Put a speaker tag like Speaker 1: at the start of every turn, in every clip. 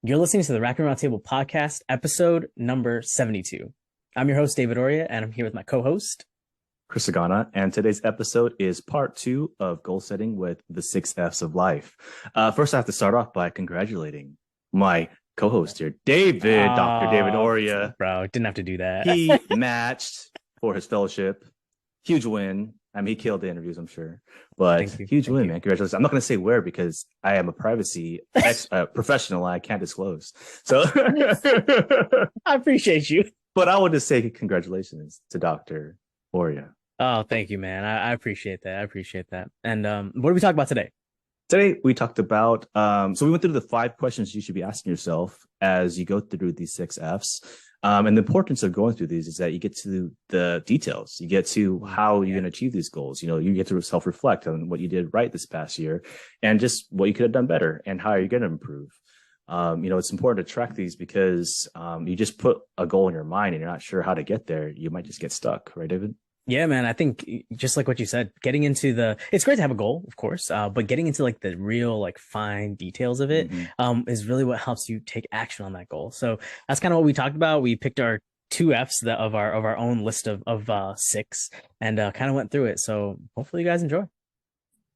Speaker 1: You're listening to the Racking Around Table podcast, episode number 72. I'm your host, David Oria, and I'm here with my co-host,
Speaker 2: Chris Agana, and today's episode is part 2 of goal setting with the 6 F's of life. First, I have to start off by congratulating my co-host here, Dr. David Oria.
Speaker 1: Bro, didn't have to do that.
Speaker 2: He matched for his fellowship. Huge win. I mean, he killed the interviews, I'm sure. But huge win, man. Congratulations. I'm not going to say where because I am a privacy professional. I can't disclose. So
Speaker 1: I appreciate you.
Speaker 2: But I would just say congratulations to Dr. Oria.
Speaker 1: Oh, thank you, man. I appreciate that. And what do we talk about today?
Speaker 2: Today, we talked about, so we went through the 5 questions you should be asking yourself as you go through these 6 F's. And the importance of going through these is that you get to the details. You get to how you're going to achieve these goals. You know, you get to self-reflect on what you did right this past year and just what you could have done better and how you're going to improve. It's important to track these because you just put a goal in your mind and you're not sure how to get there. You might just get stuck, right, David?
Speaker 1: Yeah, man. I think just like what you said, getting into it's great to have a goal, of course, but getting into like the real, like fine details of it, is really what helps you take action on that goal. So that's kind of what we talked about. We picked our 2 F's of our own list of 6 and kind of went through it. So hopefully you guys enjoy.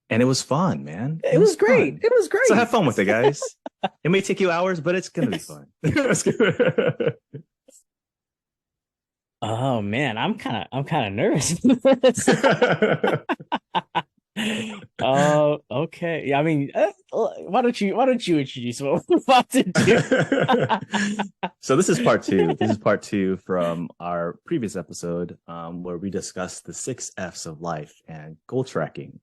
Speaker 2: And it was fun, man.
Speaker 1: It was great.
Speaker 2: Fun.
Speaker 1: It was great.
Speaker 2: So have fun with it, guys. It may take you hours, but it's going to be fun.
Speaker 1: Oh man, I'm kind of nervous. Oh, okay. Yeah, I mean, why don't you introduce what we're about to
Speaker 2: do? So this is part 2. This is part 2 from our previous episode, where we discussed the 6 F's of life and goal tracking.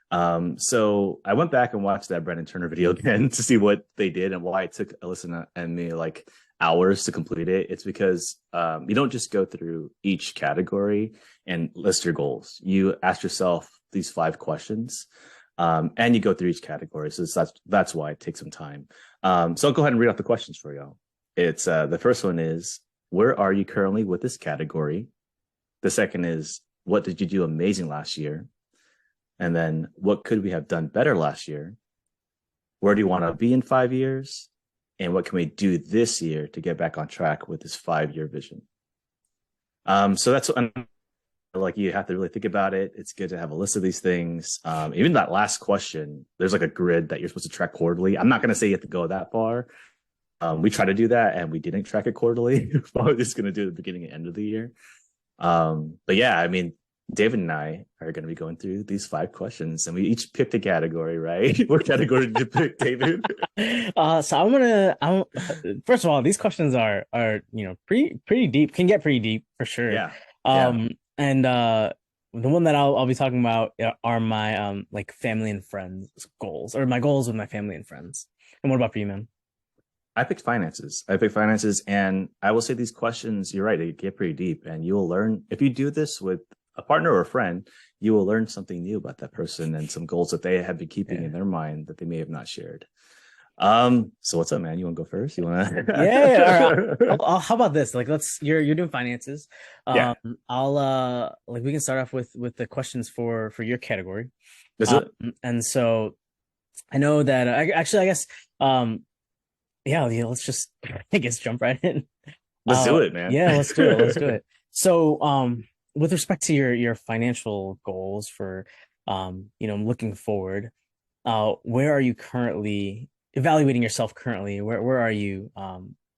Speaker 2: So I went back and watched that Brandon Turner video again to see what they did and why it took Alyssa and me like hours to complete it. It's because you don't just go through each category and list your goals. You ask yourself these 5 questions, and you go through each category. So that's why it takes some time. So I'll go ahead and read out the questions for y'all. It's the first one is, where are you currently with this category? The second is, what did you do amazing last year? And then, what could we have done better last year? Where do you want to be in 5 years? And what can we do this year to get back on track with this 5-year vision? So that's what like you have to really think about it. It's good to have a list of these things. Even that last question, there's like a grid that you're supposed to track quarterly. I'm not going to say you have to go that far. We try to do that and we didn't track it quarterly. We're probably just going to do it at the beginning and end of the year. But yeah, I mean, David and I are going to be going through these 5 questions, and we each picked a category, right? What category did you pick, David?
Speaker 1: So first of all, these questions are pretty deep. Can get pretty deep for sure.
Speaker 2: Yeah.
Speaker 1: And the one that I'll be talking about are my like family and friends goals, or my goals with my family and friends. And what about for you, man?
Speaker 2: I picked finances. And I will say these questions, you're right, they get pretty deep, and you will learn if you do this with a partner or a friend, you will learn something new about that person and some goals that they have been keeping in their mind that they may have not shared. So what's up, man? You want to go first? You want to?
Speaker 1: Yeah. All right. How about this? Like, you're doing finances.
Speaker 2: Yeah.
Speaker 1: We can start off with the questions for your category.
Speaker 2: And
Speaker 1: so I know that I guess, let's just, I guess, jump right in.
Speaker 2: Let's do it, man.
Speaker 1: Yeah, let's do it. So, with respect to your financial goals for, looking forward, where are you currently evaluating yourself currently? Where are you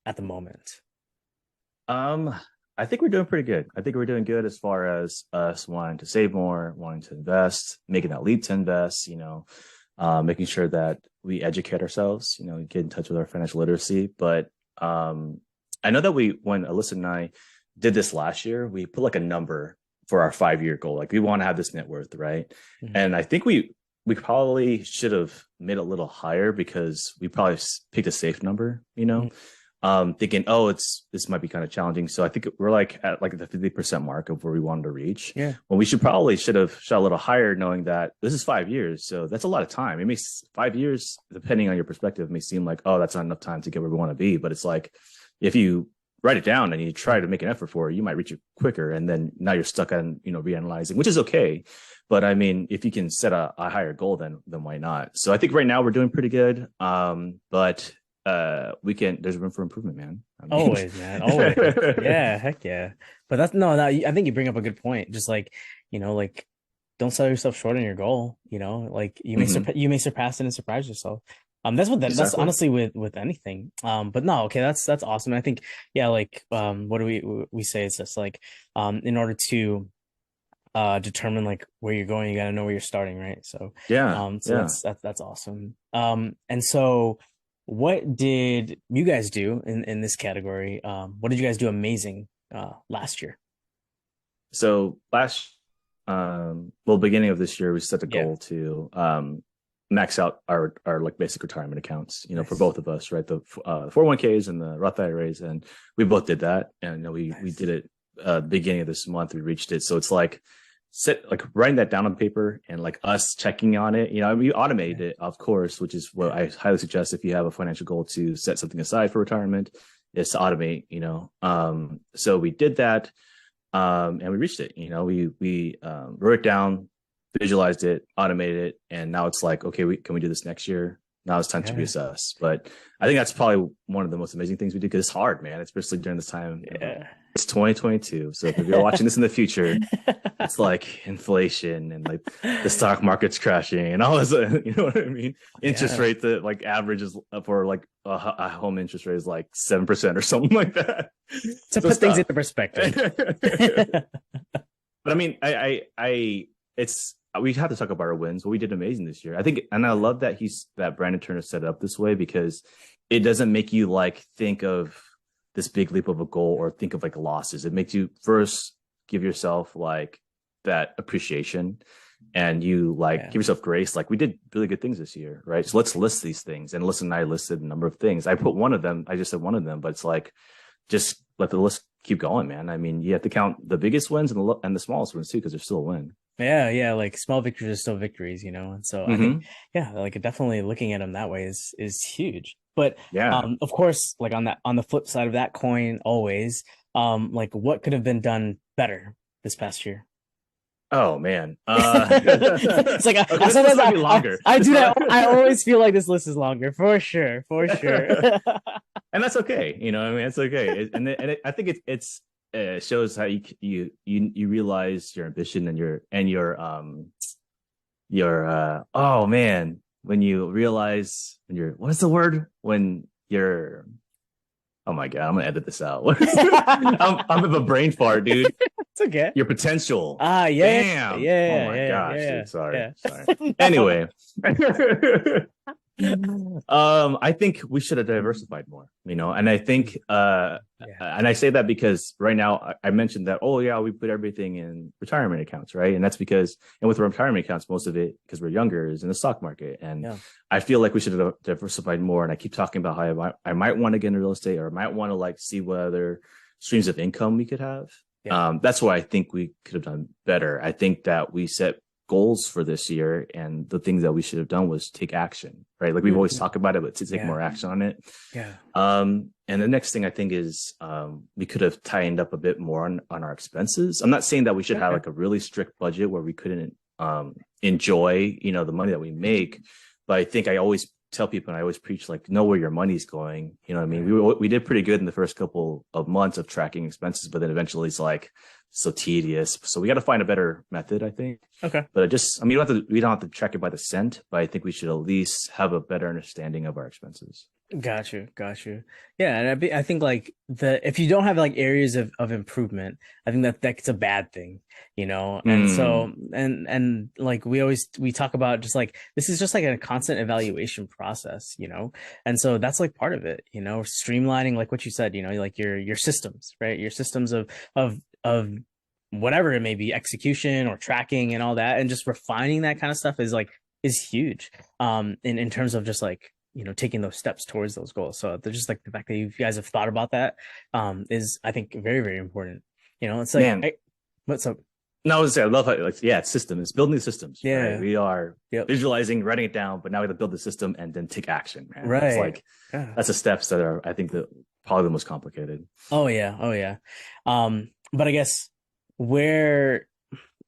Speaker 1: at the moment?
Speaker 2: I think we're doing pretty good. I think we're doing good as far as us wanting to save more, wanting to invest, making that leap to invest, making sure that we educate ourselves, get in touch with our financial literacy. But I know that when Alyssa and I did this last year, we put like a number for our 5-year goal. Like, we want to have this net worth, right? Mm-hmm. And I think we probably should have made it a little higher because we probably picked a safe number, thinking, this might be kind of challenging. So I think we're like at like the 50% mark of where we wanted to reach.
Speaker 1: Yeah.
Speaker 2: When we should have shot a little higher, knowing that this is 5 years. So that's a lot of time. It makes 5 years, depending on your perspective, may seem like, that's not enough time to get where we want to be. But it's like, if you write it down and you try to make an effort for it, you might reach it quicker. And then now you're stuck on, reanalyzing, which is okay. But I mean, if you can set a higher goal, then why not? So I think right now we're doing pretty good. But we can. There's room for improvement, man. I mean,
Speaker 1: Always, man. Always. Yeah, heck yeah. But that's no, no, I think you bring up a good point. Just like, like don't sell yourself short on your goal, like
Speaker 2: Mhm,
Speaker 1: you may surpass it and surprise yourself. That's
Speaker 2: exactly.
Speaker 1: honestly with anything. But no, okay, that's awesome. I think, yeah, like what do we say? It's just like in order to determine like where you're going, you got to know where you're starting, right? So
Speaker 2: Yeah,
Speaker 1: so
Speaker 2: yeah.
Speaker 1: that's awesome. And so what did you guys do in this category? What did you guys do amazing last year?
Speaker 2: So beginning of this year, we set a
Speaker 1: Yeah.
Speaker 2: goal to max out our like basic retirement accounts, for
Speaker 1: Nice.
Speaker 2: both of us, right? The 401ks and the Roth IRAs, and we both did that, and we
Speaker 1: Nice.
Speaker 2: did it beginning of this month. We reached it, so it's like writing that down on paper and like us checking on it. We automated
Speaker 1: Yeah.
Speaker 2: it, of course, which is what
Speaker 1: Yeah.
Speaker 2: I highly suggest if you have a financial goal to set something aside for retirement, is to automate. So we did that, and we reached it. We wrote it down, visualized it, automated it, and now it's like, okay, can we do this next year? Now it's time to
Speaker 1: Yeah.
Speaker 2: reassess. But I think that's probably one of the most amazing things we do, because it's hard, man, especially during this time.
Speaker 1: Yeah.
Speaker 2: It's 2022, so if you're watching this in the future, it's like inflation and like the stock market's crashing and all this. You know what I mean? Interest
Speaker 1: Yeah.
Speaker 2: rate that like averages for like a home interest rate is like 7% or something like that.
Speaker 1: To
Speaker 2: So
Speaker 1: put
Speaker 2: it's
Speaker 1: things
Speaker 2: tough.
Speaker 1: into perspective.
Speaker 2: But I mean, it's we have to talk about our wins. But we did amazing this year, I think, and I love that Brandon Turner set it up this way, because it doesn't make you like think of this big leap of a goal or think of like losses. It makes you first give yourself like that appreciation, and you like
Speaker 1: Yeah.
Speaker 2: give yourself grace. Like, we did really good things this year, right? So let's list these things. And listen, I listed a number of things. I put one of them. I just said one of them, but it's like, just let the list keep going, man. I mean, you have to count the biggest wins and the smallest ones too, because they're still a win.
Speaker 1: Yeah, yeah, like small victories are still victories, And so I think,
Speaker 2: Mm-hmm.
Speaker 1: yeah, like definitely looking at them that way is huge. But
Speaker 2: Yeah.
Speaker 1: of course, like on the flip side of that coin, always, like what could have been done better this past year?
Speaker 2: Oh man.
Speaker 1: It's like
Speaker 2: Okay,
Speaker 1: I
Speaker 2: this
Speaker 1: sometimes
Speaker 2: might be longer.
Speaker 1: I
Speaker 2: This
Speaker 1: do
Speaker 2: might,
Speaker 1: that. I always feel like this list is longer, for sure, for sure.
Speaker 2: and that's okay. I mean, it's okay. I think it shows how you realize your ambition and your oh man, when you realize when you're, what is the word, when you're, oh my god, I'm gonna edit this out. I'm with a brain fart, dude.
Speaker 1: It's okay.
Speaker 2: Your potential.
Speaker 1: Ah, yeah,
Speaker 2: Damn. Oh
Speaker 1: yeah,
Speaker 2: my
Speaker 1: yeah,
Speaker 2: gosh,
Speaker 1: yeah,
Speaker 2: dude. Sorry.
Speaker 1: yeah.
Speaker 2: Sorry.
Speaker 1: No.
Speaker 2: Anyway. I think we should have diversified more, and I think
Speaker 1: Yeah.
Speaker 2: and I say that because right now I mentioned that, oh yeah, we put everything in retirement accounts, right? And that's because, and with retirement accounts, most of it, because we're younger, is in the stock market. And
Speaker 1: Yeah.
Speaker 2: I feel like we should have diversified more. And I keep talking about how I might want to get into real estate, or I might want to like see what other streams of income we could have.
Speaker 1: Yeah.
Speaker 2: That's why I think we could have done better. I think that we set goals for this year, and the things that we should have done was take action, right? Like, we've always
Speaker 1: Mhm.
Speaker 2: talked about it, but to take
Speaker 1: Yeah.
Speaker 2: more action on it.
Speaker 1: Yeah.
Speaker 2: And the next thing I think is, we could have tightened up a bit more on our expenses. I'm not saying that we should have
Speaker 1: Okay.
Speaker 2: like a really strict budget where we couldn't enjoy, the money that we make. But I think I always tell people, and I always preach, like, know where your money's going. You know what I mean?
Speaker 1: Right.
Speaker 2: We did pretty good in the first couple of months of tracking expenses, but then eventually it's like so tedious. So we got to find a better method, I think.
Speaker 1: Okay.
Speaker 2: But I mean, we don't have to track it by the cent, but I think we should at least have a better understanding of our expenses.
Speaker 1: Got you, got you. Yeah, and I think like if you don't have like areas of improvement, I think that's a bad thing, And
Speaker 2: Mm,
Speaker 1: so and like we talk about just like this is just like a constant evaluation process, And so that's like part of it, streamlining like what you said, like your systems, right? Your systems of whatever it may be, execution or tracking and all that, and just refining that kind of stuff is huge. In terms of just like taking those steps towards those goals. So they're just like the fact that you guys have thought about that is, I think, very, very important. It's like,
Speaker 2: man.
Speaker 1: what's up?
Speaker 2: No, I was gonna say, I love how, like, yeah, it's system. It's building the systems, right?
Speaker 1: Yeah.
Speaker 2: We are
Speaker 1: Yep.
Speaker 2: visualizing, writing it down, but now we have to build the system and then take action, man. It's
Speaker 1: Right.
Speaker 2: like,
Speaker 1: Yeah.
Speaker 2: that's the steps that are, I think, probably the most complicated.
Speaker 1: Oh yeah. Oh yeah. But I guess where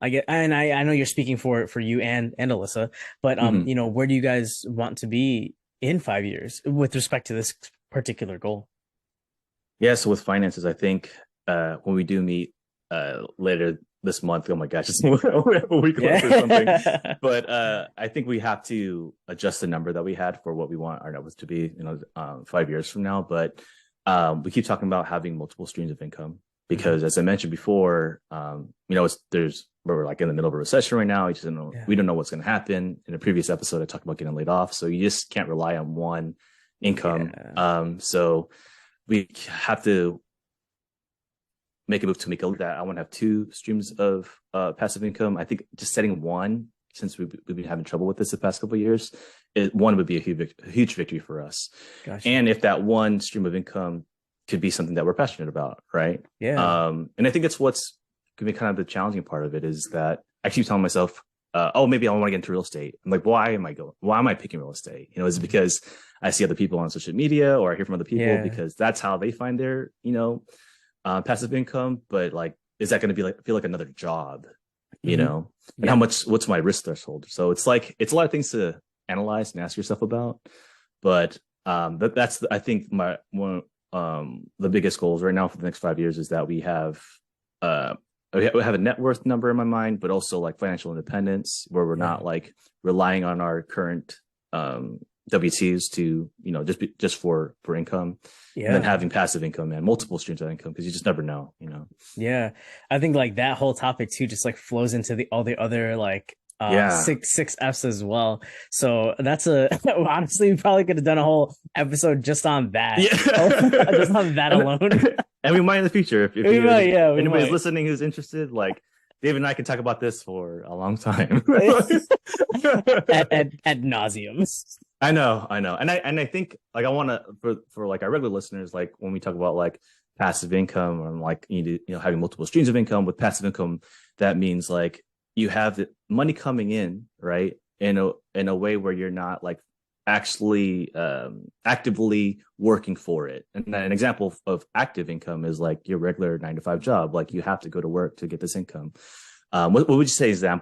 Speaker 1: I get, and I know you're speaking for you and Alyssa, but
Speaker 2: Mhm.
Speaker 1: where do you guys want to be in 5 years with respect to this particular goal?
Speaker 2: Yeah, so with finances, I think when we do meet later this month, oh my gosh, it's a week left or something.
Speaker 1: Yeah.
Speaker 2: But I think we have to adjust the number that we had for what we want our numbers to be, 5 years from now. But we keep talking about having multiple streams of income because, as I mentioned before, we're like in the middle of a recession right now. We don't know what's going to happen. In a previous episode, I talked about getting laid off, so you just can't rely on one income. So we have to make a move to make that. I want to have two streams of passive income. I think just setting one, since we've been having trouble with this the past couple of years, one would be a huge victory for us.
Speaker 1: Gotcha.
Speaker 2: And if that one stream of income could be something that we're passionate about, right?
Speaker 1: Yeah.
Speaker 2: And I think it's what's going to be kind of the challenging part of it is that I keep telling myself, maybe I want to get into real estate. I'm like, why am I picking real estate? Is it because I see other people on social media or I hear from other people because that's how they find their, passive income? But like, is that going to feel like another job, and what's my risk threshold? So it's like, it's a lot of things to analyze and ask yourself about. But that's, I think the biggest goals right now for the next 5 years is that we have a net worth number in my mind, but also like financial independence where we're not like relying on our current W-2s to, just for income. Yeah. And then having passive income and multiple streams of income because you just never know,
Speaker 1: Yeah. I think like that whole topic too just like flows into all the other like six F's as well. So that's honestly, we probably could have done a whole episode just on that. Yeah. Just on that alone.
Speaker 2: And we might in the future if anybody's listening who's interested, like Dave and I can talk about this for a long time.
Speaker 1: ad nauseum.
Speaker 2: I know. And I think like I want to for like our regular listeners, like when we talk about like passive income or like having multiple streams of income with passive income, that means like you have the money coming in, right? In a way where you're not like actually actively working for it. And an example of active income is like your regular 9-to-5 job. Like you have to go to work to get this income. What would you say is an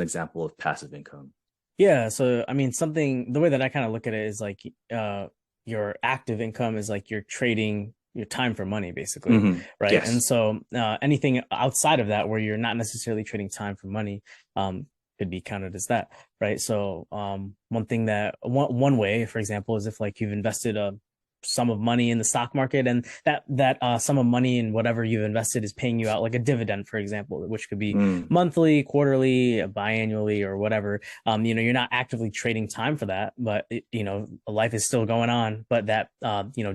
Speaker 2: example of passive income?
Speaker 1: Yeah. So, I mean, the way that I kind of look at it is like your active income is like you're trading your time for money, basically. Right. Yes. And so anything outside of that where you're not necessarily trading time for money could be counted as that. Right. So one way, for example, is if like you've invested a sum of money in the stock market and that sum of money in whatever you've invested is paying you out like a dividend, for example, which could be monthly, quarterly, biannually, or whatever. You're not actively trading time for that, but life is still going on, but that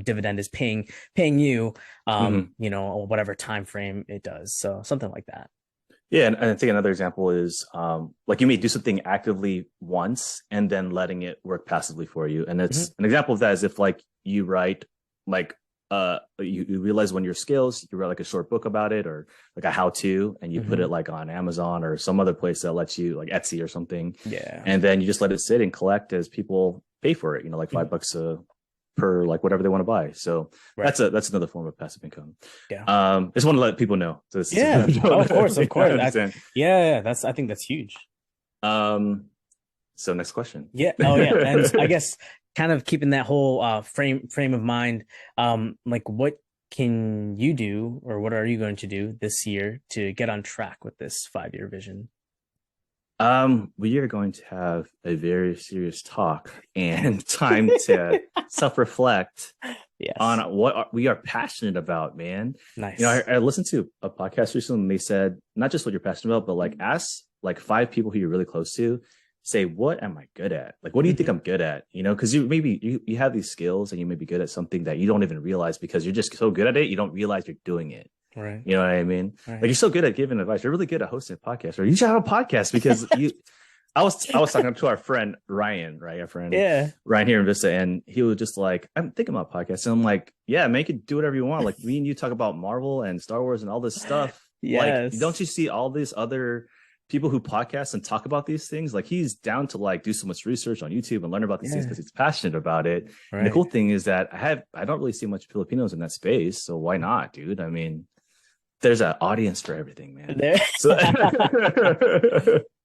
Speaker 1: dividend is paying you whatever time frame it does. So something like that.
Speaker 2: Yeah, and I think another example is like you may do something actively once and then letting it work passively for you. And it's an example of that is if like you write like you realize one of your skills, you write like a short book about it or like a how-to, and you put it like on Amazon or some other place that lets you like Etsy or something. Yeah. And then you just let it sit and collect as people pay for it, like $5 per like whatever they want to buy. So that's another form of passive income. Yeah. Just want to let people know. So
Speaker 1: of course. I think that's huge.
Speaker 2: So next question.
Speaker 1: Yeah. Oh yeah. And I guess kind of keeping that whole frame of mind, like what can you do or what are you going to do this year to get on track with this 5-year vision?
Speaker 2: We are going to have a very serious talk and time to self-reflect on what we are passionate about, man. Nice. I listened to a podcast recently and they said, not just what you're passionate about, but like ask like 5 people who you're really close to, say, what am I good at? Like, what do you think I'm good at? Because you have these skills and you may be good at something that you don't even realize because you're just so good at it. You don't realize you're doing it. Right. You know what I mean? Right. Like you're so good at giving advice. You're really good at hosting a podcast, or you should have a podcast because I was talking to our friend Ryan, right? Our friend Ryan here in Vista, and he was just like, I'm thinking about podcasts. And I'm like, yeah, man, you can do whatever you want. Like me and you talk about Marvel and Star Wars and all this stuff. Yes. Like, don't you see all these other people who podcast and talk about these things? Like he's down to like do so much research on YouTube and learn about these things because he's passionate about it. Right. And the cool thing is that I don't really see much Filipinos in that space. So why not, dude? I mean, there's an audience for everything, man.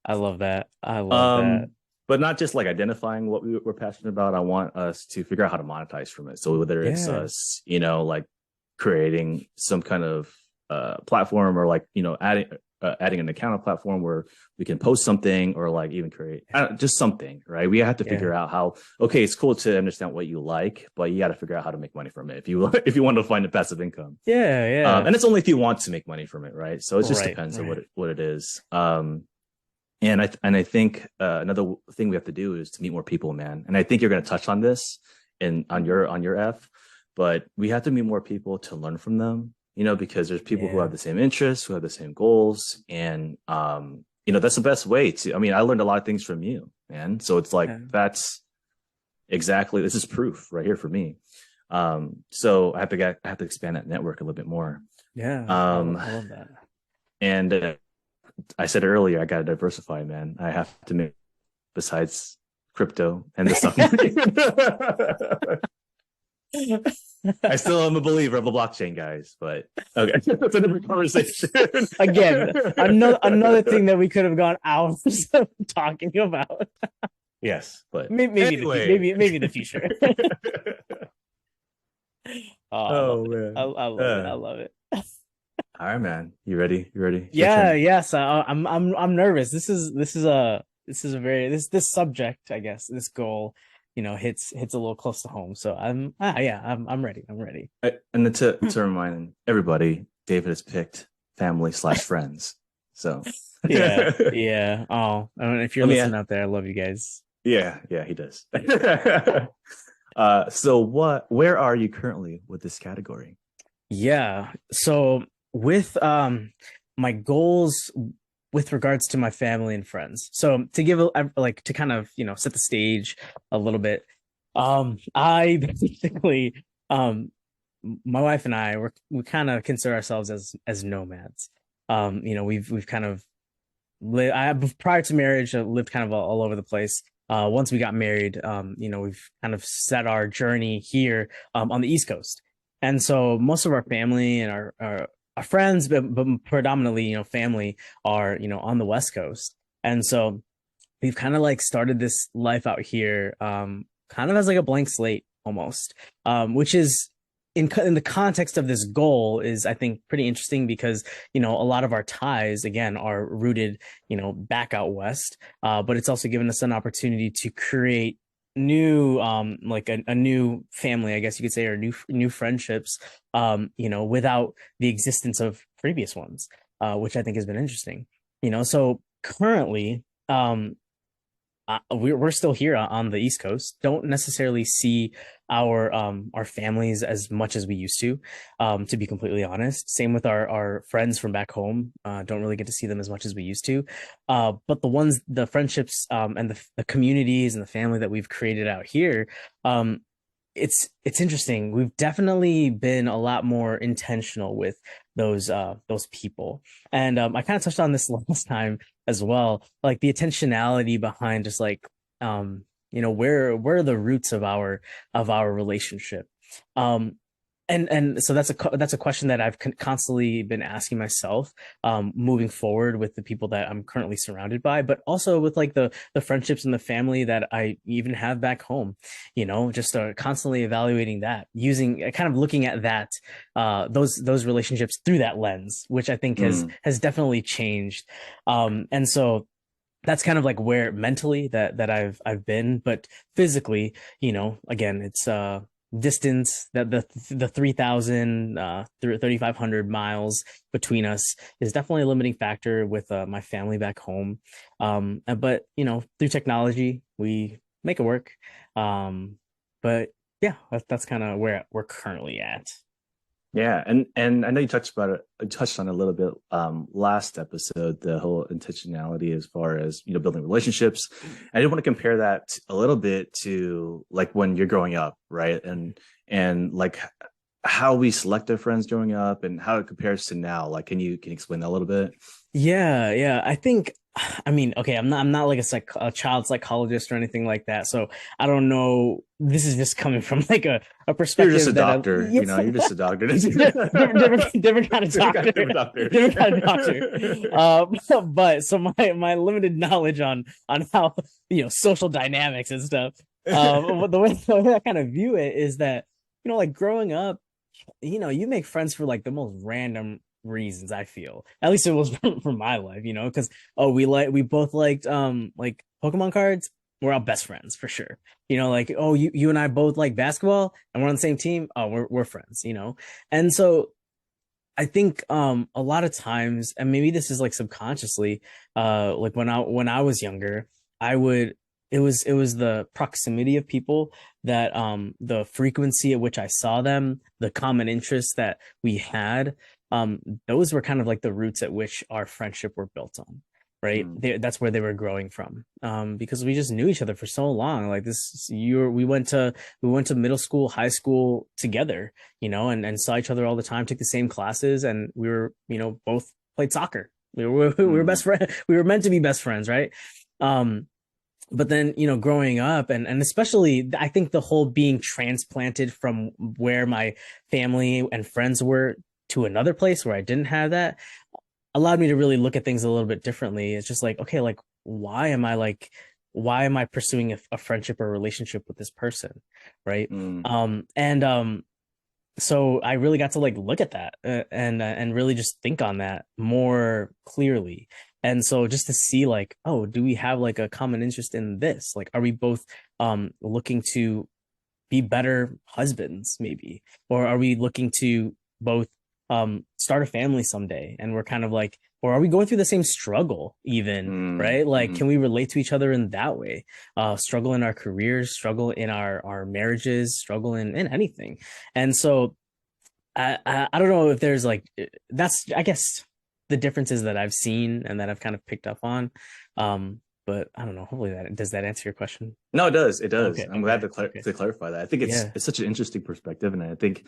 Speaker 1: I love that. I love that.
Speaker 2: but not just like identifying what we're passionate about. I want us to figure out how to monetize from it. So whether it's
Speaker 1: Yeah.
Speaker 2: us, like creating some kind of platform, or like adding an account on platform where we can post something, or like even create just something, right? We have to
Speaker 1: Yeah.
Speaker 2: figure out how. Okay, it's cool to understand what you like, but you got to figure out how to make money from it if you if you want to find a passive income.
Speaker 1: Yeah. Yeah.
Speaker 2: And it's only if you want to make money from it, right? So it just
Speaker 1: Right.
Speaker 2: depends on
Speaker 1: Right.
Speaker 2: what it is. And I think another thing we have to do is to meet more people, man. And I think you're going to touch on this in on your F, but we have to meet more people to learn from them. Because there's people who have
Speaker 1: Yeah.
Speaker 2: the same interests, who have the same goals, and that's the best way to. I mean, I learned a lot of things from you, man. So it's like
Speaker 1: Yeah.
Speaker 2: that's exactly, this is proof right here for me. So I have to expand that network a little bit more.
Speaker 1: Yeah.
Speaker 2: Um,
Speaker 1: I love that.
Speaker 2: and I said earlier, I got to diversify, man. I have to make besides crypto and the stock market. I still am a believer of the blockchain, guys, but okay, that's a different conversation.
Speaker 1: Again, another thing that we could have gone hours of talking about.
Speaker 2: Yes, but
Speaker 1: Maybe
Speaker 2: anyway.
Speaker 1: maybe the future. Oh, I love
Speaker 2: Oh
Speaker 1: it.
Speaker 2: man.
Speaker 1: I love it. I love it.
Speaker 2: All right, man. You ready? You ready? It's your
Speaker 1: Yeah,
Speaker 2: turn.
Speaker 1: yes. I'm nervous. This is a very this subject, I guess, this goal, hits a little close to home. So I'm ready. I'm ready.
Speaker 2: And then to remind everybody, David has picked family/friends. So
Speaker 1: Yeah, yeah. Oh, I mean, if you're
Speaker 2: let me.
Speaker 1: listening out there, I love you guys.
Speaker 2: Yeah, he does. So where are you currently with this category?
Speaker 1: Yeah. So with my goals with regards to my family and friends. So to give like to kind of, set the stage a little bit. I basically my wife and I we kind of consider ourselves as nomads. We've kind of prior to marriage, I lived kind of all over the place. Once we got married, we've kind of set our journey here on the East Coast, and so most of our family and our friends, but predominantly, family are on the West Coast, and so we've kind of like started this life out here, kind of as like a blank slate almost, which is in the context of this goal is I think pretty interesting because a lot of our ties again are rooted back out west, but it's also given us an opportunity to create new like a new family, I guess you could say, or new friendships, without the existence of previous ones, which I think has been interesting. So currently, we're still here on the East Coast. Don't necessarily see our families as much as we used to be completely honest. Same with our friends from back home. Don't really get to see them as much as we used to. But the friendships, and the communities and the family that we've created out here, it's interesting. We've definitely been a lot more intentional with those people. And I kind of touched on this last time as well, like the intentionality behind just like where are the roots of our relationship. Um and so that's a question that I've constantly been asking myself, moving forward with the people that I'm currently surrounded by, but also with like the friendships and the family that I even have back home. Just constantly evaluating that, using kind of looking at that, those relationships through that lens, which I think has
Speaker 2: Mm.
Speaker 1: has definitely changed. And so that's kind of like where mentally that I've been, but physically, again, it's distance, that the 3,000 3,500 miles between us is definitely a limiting factor with my family back home. But through technology we make it work. But yeah, that's kind of where we're currently at.
Speaker 2: Yeah, and I know you touched on it a little bit last episode, the whole intentionality as far as building relationships. I did want to compare that a little bit to like when you're growing up, right? And like how we select our friends growing up and how it compares to now. Like, can you explain that a little bit?
Speaker 1: Yeah, yeah. I think, I mean, okay, I'm not like a child psychologist or anything like that. So I don't know. This is just coming from like a
Speaker 2: You're just a
Speaker 1: perspective that I,
Speaker 2: doctor,
Speaker 1: yeah,
Speaker 2: you're just a doctor.
Speaker 1: different kind of doctor,
Speaker 2: Different doctor.
Speaker 1: different kind of doctor. But so my limited knowledge on how, social dynamics and stuff. The way I kind of view it is that, like growing up, you make friends for like the most random reasons. I feel, at least it was for my life, because we both liked like Pokemon cards. We're all best friends for sure. Like, oh, you and I both like basketball and we're on the same team. Oh, we're friends. And so I think a lot of times, and maybe this is like subconsciously, like when I was younger, I would it was the proximity of people, that the frequency at which I saw them, the common interests that we had, those were kind of like the roots at which our friendship were built on. Right.
Speaker 2: Mm,
Speaker 1: That's where they were growing from. Because we just knew each other for so long. Like this, we went to middle school, high school together, and saw each other all the time, took the same classes, and we were, both played soccer. We were best
Speaker 2: mm,
Speaker 1: friends. We were meant to be best friends, right? Um, but then, growing up, and especially, I think the whole being transplanted from where my family and friends were to another place where I didn't have that, allowed me to really look at things a little bit differently. It's just like, okay, like why am I pursuing a friendship or relationship with this person, right?
Speaker 2: mm.
Speaker 1: And so I really got to like look at that, and really just think on that more clearly. And so just to see like, oh, do we have like a common interest in this? Like, are we both looking to be better husbands, maybe? Or are we looking to both start a family someday? And we're kind of like, or are we going through the same struggle even,
Speaker 2: Mm,
Speaker 1: right? Like,
Speaker 2: mm,
Speaker 1: can we relate to each other in that way? Struggle in our careers, struggle in our marriages, struggle in anything. And so I don't know if there's like, that's, I guess, the differences that I've seen and that I've kind of picked up on. But I don't know. Hopefully that does that answer your question?
Speaker 2: no, it does. It does.
Speaker 1: Okay,
Speaker 2: I'm glad
Speaker 1: okay,
Speaker 2: to
Speaker 1: okay.
Speaker 2: clarify that. I think it's
Speaker 1: Yeah,
Speaker 2: it's such an interesting perspective, and I think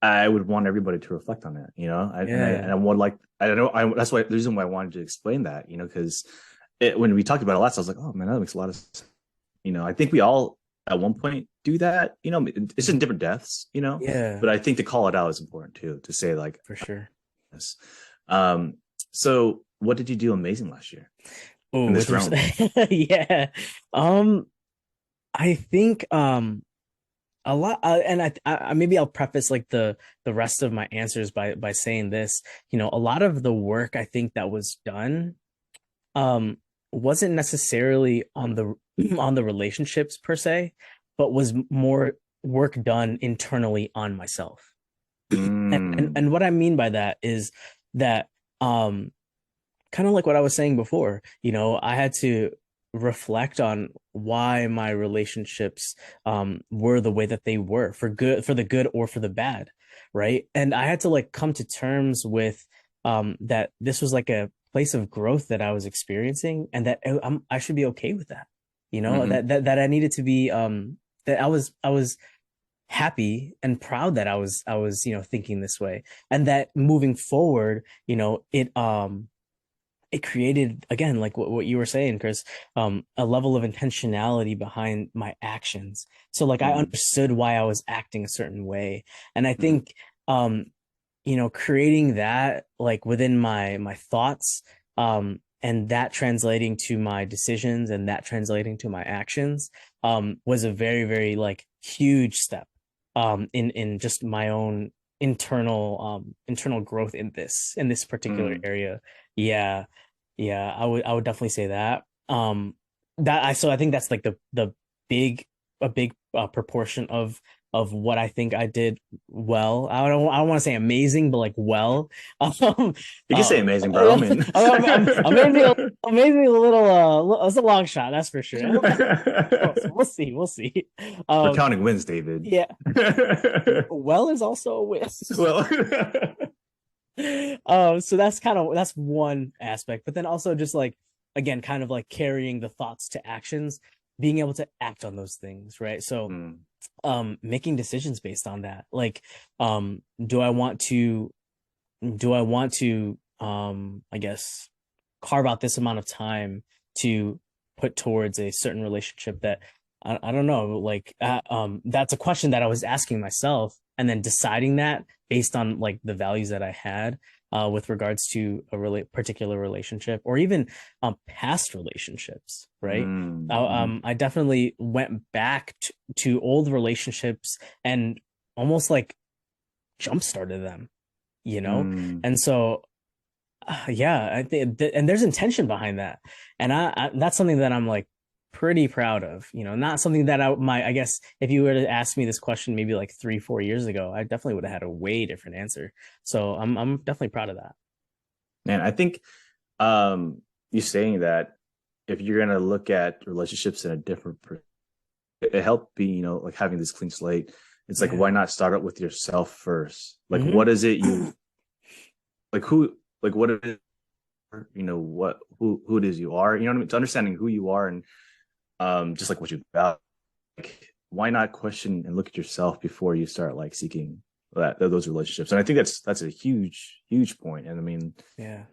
Speaker 2: I would want everybody to reflect on that.
Speaker 1: yeah.
Speaker 2: And I would like I don't know that's why the reason why I wanted to explain that. Because when we talked about it last, I was like, oh man, that makes a lot of sense. I think we all at one point do that. It's in different depths.
Speaker 1: Yeah,
Speaker 2: But I think to call it out is important too. To say like
Speaker 1: for sure.
Speaker 2: this. Um, so what did you do amazing last year
Speaker 1: Oh,
Speaker 2: in this realm?
Speaker 1: yeah. Um, I think a lot, and maybe I'll preface like the rest of my answers by saying this. A lot of the work I think that was done um wasn't necessarily on the on the relationships per se, but was more work done internally on myself. And
Speaker 2: Mm,
Speaker 1: what I mean by that is that kind of like what I was saying before, I had to reflect on why my relationships were the way that they were, for the good or for the bad, right? And I had to like come to terms with that this was like a place of growth that I was experiencing, and that I should be okay with that.
Speaker 2: hmm
Speaker 1: That I needed to be that I was happy and proud that I was thinking this way, and that moving forward, it created, again, like what you were saying, Chris, a level of intentionality behind my actions. So like I
Speaker 2: hmm
Speaker 1: understood why I was acting a certain way. And I think um creating that like within my thoughts, and that translating to my decisions and that translating to my actions, was a very, very like huge step in just my own internal growth in this particular
Speaker 2: mm.
Speaker 1: area. Yeah. Yeah, I would definitely say that. I think that's like the big a big proportion of what I think I did well. I don't want to say amazing, but like well. Um,
Speaker 2: You can say
Speaker 1: uh,
Speaker 2: amazing, bro. I'm in.
Speaker 1: amazing, amazing, a little it's a long shot, that's for sure. We'll see, we'll see.
Speaker 2: We're
Speaker 1: Um,
Speaker 2: counting wins, David.
Speaker 1: yeah, well is also a win.
Speaker 2: Well,
Speaker 1: So that's one aspect, but then also just like, again, kind of like carrying the thoughts to actions. being able to act on those things, right? So
Speaker 2: Mm.
Speaker 1: making decisions based on that. Like, do I want to I guess carve out this amount of time to put towards a certain relationship that I don't know, like that's a question that I was asking myself, and then deciding that based on like the values that I had with regards to a really particular relationship, or even past relationships, right?
Speaker 2: Mm. Mm.
Speaker 1: I definitely went back to old relationships and almost like jump started them, you know?
Speaker 2: Mm.
Speaker 1: And so yeah, I think and there's intention behind that. And that's something that I'm like pretty proud of, not something that I guess if you were to ask me this question maybe like 3, 4 years ago, I definitely would have had a way different answer. So I'm definitely proud of that.
Speaker 2: And I think you saying that, if you're gonna look at relationships in a different it helped be, like having this clean slate. It's like,
Speaker 1: Yeah.
Speaker 2: why not start out with yourself first? Like,
Speaker 1: Hmm.
Speaker 2: what is it you like? Who like what is what who it is you are? You know what I mean? It's understanding who you are, and just like what you value. Like, why not question and look at yourself before you start like seeking those relationships? And I think that's a huge point. And I mean,
Speaker 1: Yeah.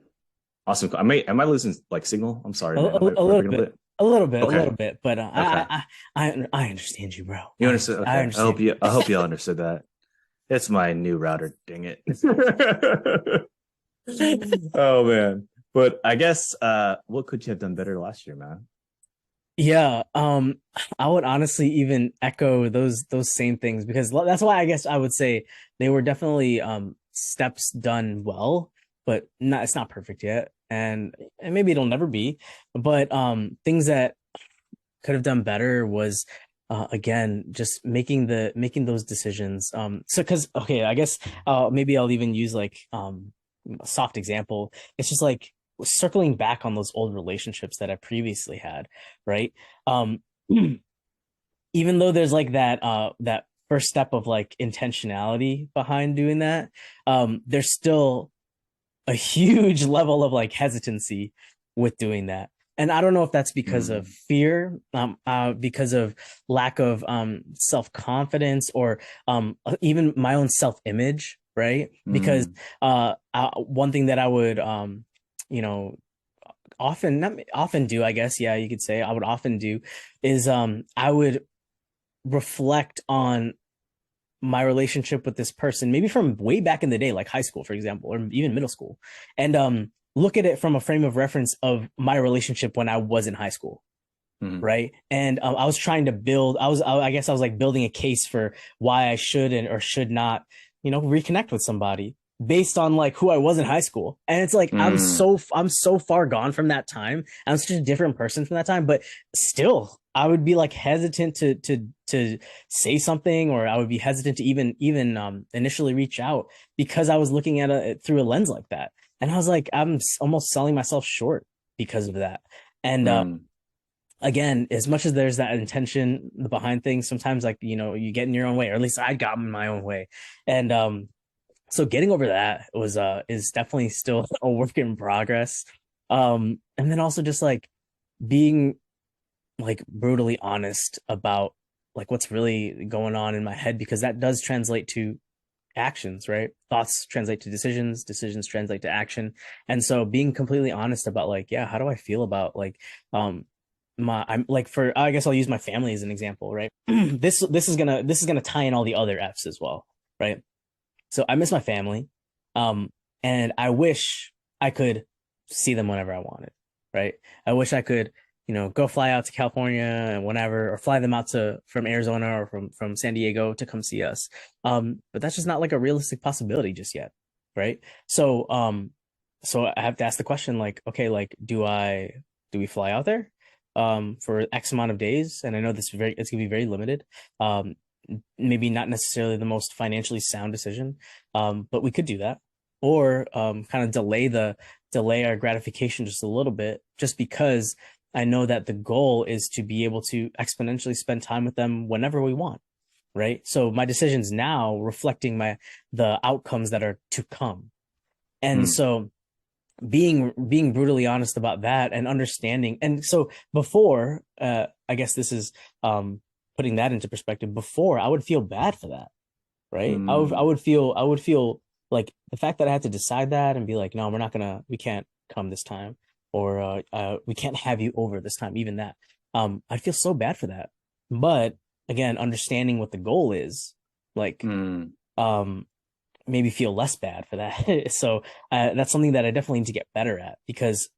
Speaker 2: awesome. Am I losing like signal? I'm sorry, man. Am
Speaker 1: A
Speaker 2: I
Speaker 1: little
Speaker 2: breaking up a
Speaker 1: bit,
Speaker 2: bit?
Speaker 1: a
Speaker 2: Okay.
Speaker 1: little bit, but
Speaker 2: Okay.
Speaker 1: I understand you, bro.
Speaker 2: You understood?
Speaker 1: I
Speaker 2: Okay.
Speaker 1: understand you.
Speaker 2: I hope you understood that. It's my new router. Dang it. Oh man. But I guess what could you have done better last year, man?
Speaker 1: Yeah, I would honestly even echo those same things, because that's why I guess I would say they were definitely steps done well, but not it's not perfect yet, and maybe it'll never be. But things that could have done better was again just making those decisions. So because okay, I guess maybe I'll even use like a soft example. It's just like circling back on those old relationships that I previously had, right? Um, even though there's like that first step of like intentionality behind doing that, there's still a huge level of like hesitancy with doing that. And I don't know if that's because of
Speaker 2: Mm,
Speaker 1: fear, because of lack of self-confidence, or even my own self-image, right? Because
Speaker 2: mm,
Speaker 1: one thing that I would you know often not often do, I guess, yeah, you could say I would often do is I would reflect on my relationship with this person, maybe from way back in the day, like high school, for example, or even middle school, and look at it from a frame of reference of my relationship when I was in high school,
Speaker 2: mm,
Speaker 1: right? And I was trying to build, I guess I was like building a case for why I should and or should not, reconnect with somebody based on like who I was in high school. And it's like
Speaker 2: mm,
Speaker 1: I'm so far gone from that time. I'm such a different person from that time, but still I would be like hesitant to say something, or I would be hesitant to even initially reach out, because I was looking at it through a lens like that. And I was like, I'm almost selling myself short because of that. And
Speaker 2: mm,
Speaker 1: again, as much as there's that intention behind things, sometimes like, you get in your own way, or at least I got in my own way. And so getting over that was is definitely still a work in progress. And then also just like being like brutally honest about like what's really going on in my head, because that does translate to actions, right? Thoughts translate to decisions, decisions translate to action. And so being completely honest about like, yeah, how do I feel about like um I'm like, for I guess I'll use my family as an example, right? This is gonna tie in all the other F's as well, right? So I miss my family. And I wish I could see them whenever I wanted, right? I wish I could, go fly out to California and whenever, or fly them out to from Arizona or from San Diego to come see us. But that's just not like a realistic possibility just yet, right? So I have to ask the question, like, okay, like, do we fly out there for X amount of days? And I know it's gonna be very limited. Um, Maybe not necessarily the most financially sound decision, but we could do that, or kind of delay our gratification just a little bit, just because I know that the goal is to be able to exponentially spend time with them whenever we want, right? So my decisions now reflecting the outcomes that are to come, and
Speaker 2: mm,
Speaker 1: so being brutally honest about that and understanding. And so before, I guess this is putting that into perspective. Before, I would feel bad for that, right?
Speaker 2: Mm,
Speaker 1: I would feel like the fact that I had to decide that and be like, no, we can't come this time, or we can't have you over this time, even that. I'd feel so bad for that. But again, understanding what the goal is, like,
Speaker 2: mm,
Speaker 1: um, maybe feel less bad for that. So that's something that I definitely need to get better at, because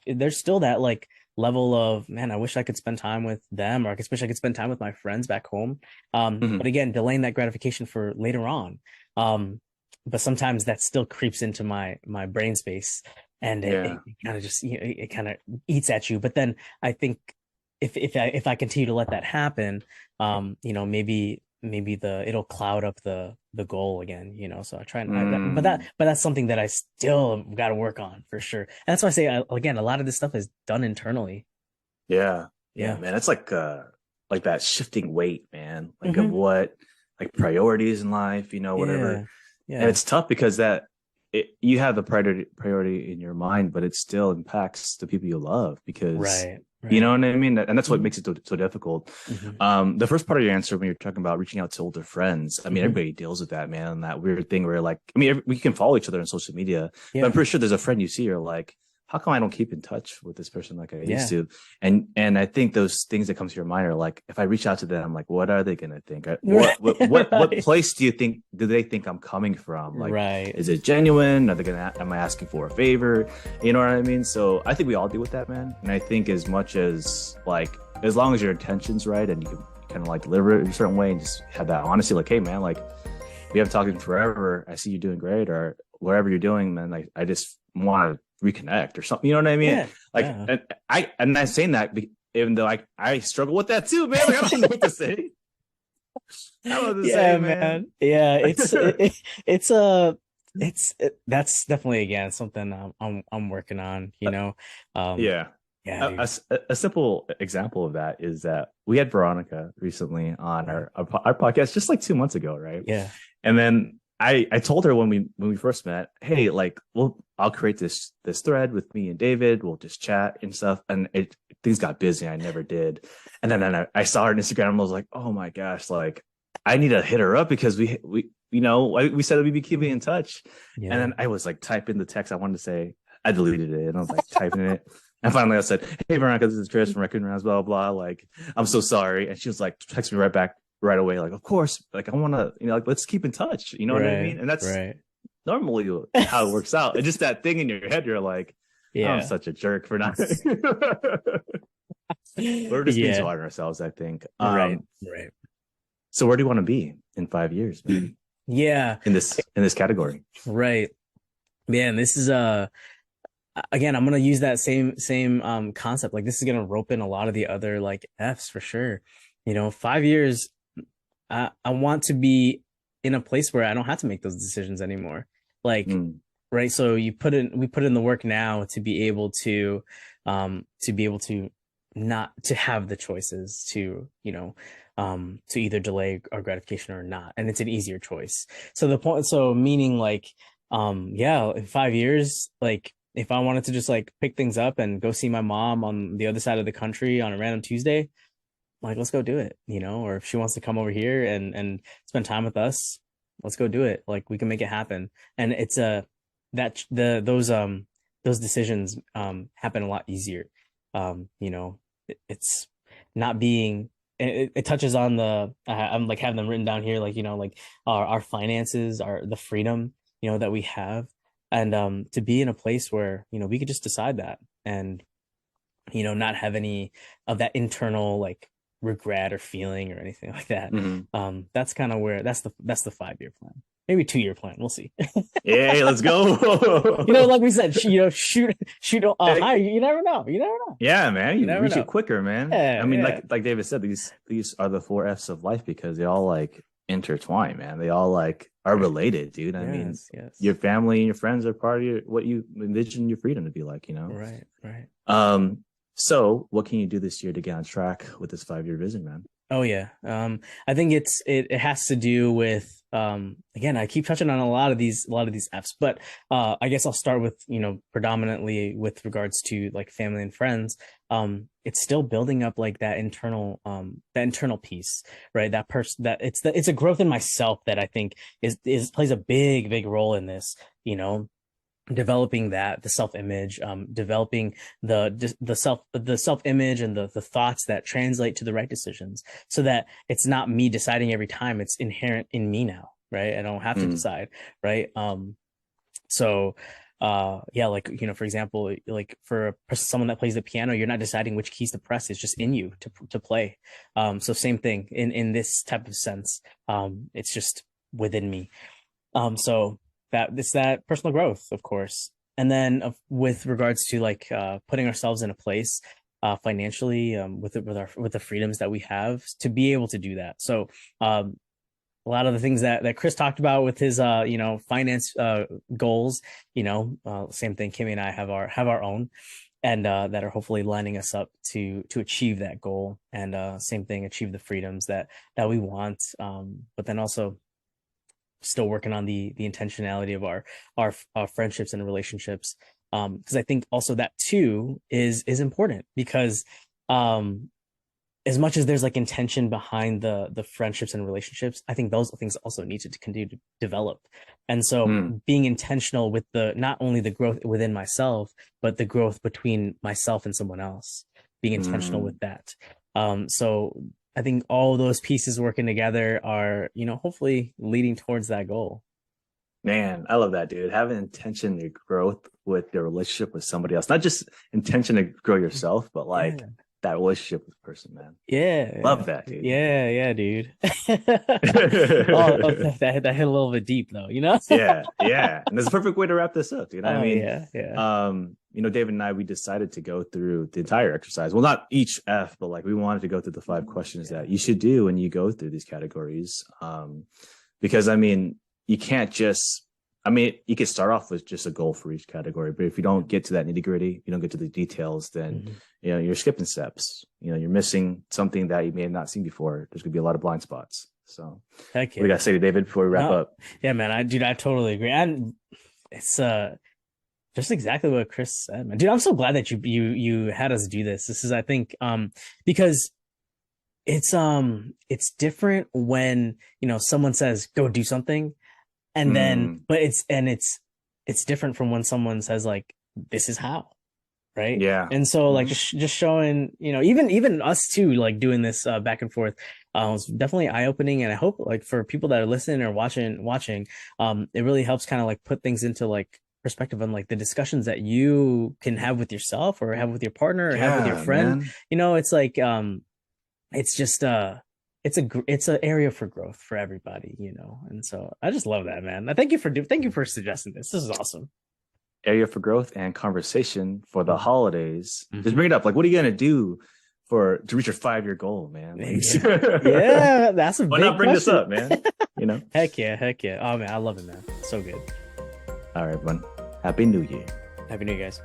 Speaker 1: there's still that like level of, man, I wish I could spend time with them, or I wish I could spend time with my friends back home. But
Speaker 2: mhm.
Speaker 1: again, delaying that gratification for later on. But sometimes that still creeps into my brain space, and it
Speaker 2: Yeah.
Speaker 1: kind of just, it kind of eats at you. But then I think if I continue to let that happen, maybe it'll cloud up the goal again, so I try and
Speaker 2: Mm,
Speaker 1: but that's something that I still got to work on for sure. And that's why I say, again, a lot of this stuff is done internally.
Speaker 2: yeah. Yeah,
Speaker 1: Yeah.
Speaker 2: man. It's like that shifting weight, man. Like of
Speaker 1: Hmm.
Speaker 2: what like priorities in life, whatever.
Speaker 1: Yeah.
Speaker 2: And
Speaker 1: Yeah.
Speaker 2: it's tough because you have the priority in your mind, but it still impacts the people you love because
Speaker 1: Right.
Speaker 2: you know
Speaker 1: Right.
Speaker 2: what I mean? And that's what
Speaker 1: Hmm.
Speaker 2: makes it so difficult.
Speaker 1: Hmm.
Speaker 2: The first part of your answer when you're talking about reaching out to older friends, I mean,
Speaker 1: Hmm.
Speaker 2: everybody deals with that, man. That weird thing where like, I mean, we can follow each other on social media, but I'm
Speaker 1: Yeah.
Speaker 2: pretty sure there's a friend you see, you're like, how come I don't keep in touch with this person like I used
Speaker 1: Yeah.
Speaker 2: to? And I think those things that come to your mind are like, if I reach out to them, like, what are they gonna think? What
Speaker 1: Right.
Speaker 2: place do they think I'm coming from? Like,
Speaker 1: Right.
Speaker 2: is it genuine? Are they gonna am I asking for a favor? You know what I mean? So I think we all deal with that, man. And I think as much as like as long as your intention's right and you can kind of like deliver it in a certain way and just have that honesty, like, hey man, like we haven't talked in forever. I see you doing great, or whatever you're doing, man. Like I just want to reconnect or something. You know what I mean?
Speaker 1: Yeah.
Speaker 2: Like,
Speaker 1: Yeah.
Speaker 2: and I'm not saying that, even though I struggle with that too, man. Like I don't know what to say. I don't know what to say,
Speaker 1: Yeah,
Speaker 2: man.
Speaker 1: man. Yeah, that's definitely, again, something I'm working on, Um
Speaker 2: Yeah.
Speaker 1: yeah,
Speaker 2: A,
Speaker 1: dude.
Speaker 2: a simple example of that is that we had Veronica recently on
Speaker 1: Right.
Speaker 2: our podcast just like 2 months ago, right?
Speaker 1: Yeah.
Speaker 2: And then I told her when we first met, hey, like, well, I'll create this thread with me and David. We'll just chat and stuff. And things got busy. I never did. And then,
Speaker 1: Right.
Speaker 2: I saw her on Instagram and I was like, oh my gosh, like I need to hit her up because we said we'd be keeping in touch. And
Speaker 1: Yeah.
Speaker 2: then I was like typing the text I wanted to say. I deleted it and I was like typing it. And finally I said, hey Veronica, this is Chris from Record Rounds, blah, blah, blah. Like, I'm so sorry. And she was like, text me right back right away, like, of course, like I want to, like, let's keep in touch. You know what I
Speaker 1: Right.
Speaker 2: mean? And that's
Speaker 1: Right.
Speaker 2: normally how it works out. And just that thing in your head, you're like, I'm
Speaker 1: Yeah.
Speaker 2: such a jerk for not. We're just being so
Speaker 1: Yeah.
Speaker 2: hard on ourselves, I think.
Speaker 1: Right. Right.
Speaker 2: So where do you want to be in 5 years, man?
Speaker 1: Yeah.
Speaker 2: In this category?
Speaker 1: Right. Man, this is again, I'm gonna use that same concept. Like, this is gonna rope in a lot of the other like F's for sure. 5 years, I want to be in a place where I don't have to make those decisions anymore. Like,
Speaker 2: Mm,
Speaker 1: right. So we put in the work now to be able to not to have the choices to either delay our gratification or not. And it's an easier choice. So meaning like, yeah, in 5 years, like if I wanted to just like pick things up and go see my mom on the other side of the country on a random Tuesday, like, let's go do it, or if she wants to come over here and spend time with us, let's go do it. Like, we can make it happen. And it's that the those decisions happen a lot easier. It's not being it touches on I'm like having them written down here, like, like our finances, the freedom, that we have, and to be in a place where, we could just decide that, and not have any of that internal like regret or feeling or anything like that.
Speaker 2: mhm.
Speaker 1: That's kind of where that's the 5 year plan. Maybe 2 year plan. We'll see.
Speaker 2: Hey, let's go.
Speaker 1: Like we said, shoot high.
Speaker 2: Hey,
Speaker 1: You never know. You never know.
Speaker 2: yeah, man,
Speaker 1: You
Speaker 2: you
Speaker 1: never
Speaker 2: reach it
Speaker 1: know.
Speaker 2: quicker, man. I
Speaker 1: Yeah,
Speaker 2: mean,
Speaker 1: yeah.
Speaker 2: like David said, these are the four F's of life because they all like intertwine, man. They all like are
Speaker 1: Right.
Speaker 2: related, dude. I mean,
Speaker 1: Yes, yes.
Speaker 2: your family and your friends are part of what you envision your freedom to be like.
Speaker 1: Right, right.
Speaker 2: So what can you do this year to get on track with this 5 year vision, man?
Speaker 1: Oh yeah. I think it has to do with again, I keep touching on a lot of these F's, but I guess I'll start with, predominantly with regards to like family and friends. It's still building up like that internal piece, right? That person, that it's a growth in myself that I think is plays a big role in this, developing the self-image, developing the self-image and the thoughts that translate to the right decisions, so that it's not me deciding every time, it's inherent in me now, right? I don't have to decide, right? So yeah, like, for example, like for someone that plays the piano, you're not deciding which keys to press, it's just in you to play. So same thing in this type of sense, it's just within me. So that it's that personal growth, of course. And then with regards to like putting ourselves in a place financially, with the freedoms that we have to be able to do that. So a lot of the things that Chris talked about with his finance goals, same thing. Kimmy and I have our own, and that are hopefully lining us up to achieve that goal, and same thing, achieve the freedoms that we want, but then also still working on the intentionality of our friendships and relationships, because I think also that too is important, because as much as there's like intention behind the friendships and relationships, I think those things also need to continue to develop. And so being intentional with not only the growth within myself, but the growth between myself and someone else, being intentional with that. So I think all those pieces working together are, hopefully leading towards that goal.
Speaker 2: Man, I love that, dude. Having intention to growth with your relationship with somebody else, not just intention to grow yourself, but like that relationship with the person, man.
Speaker 1: Yeah.
Speaker 2: Love that, dude.
Speaker 1: Yeah, dude. That hit a little bit deep though,
Speaker 2: Yeah. And there's a perfect way to wrap this up, dude. I mean,
Speaker 1: yeah.
Speaker 2: David and I, we decided to go through the entire exercise. Well, not each F, but like we wanted to go through the 5 questions that you should do when you go through these categories. Because I mean, you can't just, you could start off with just a goal for each category, but if you don't get to that nitty gritty, you don't get to the details, then, you're skipping steps, you're missing something that you may have not seen before. There's gonna be a lot of blind spots. So
Speaker 1: heck yeah.
Speaker 2: What do you got to say to David before we wrap up?
Speaker 1: Yeah, man, I totally agree. And it's, just exactly what Chris said, man. Dude, I'm so glad that you had us do this. This is, I think, because it's different when, someone says, go do something. And then, but it's different from when someone says like, this is how, right?
Speaker 2: Yeah.
Speaker 1: And so like, just showing, even us too, like doing this back and forth, was definitely eye-opening. And I hope like for people that are listening or watching, it really helps kind of like put things into like perspective on like the discussions that you can have with yourself or have with your partner or have with your friend, man. It's like, it's just, it's an area for growth for everybody, and so I just love that, man. Thank you for suggesting this. This is awesome.
Speaker 2: Area for growth and conversation for the holidays. Just bring it up. Like, what are you gonna do to reach your 5-year goal, man?
Speaker 1: Yeah, that's a big question. Why not bring this
Speaker 2: up, man?
Speaker 1: Heck yeah. Oh man, I love it, man. So good.
Speaker 2: All right, everyone. Happy New Year.
Speaker 1: Happy New Year, guys.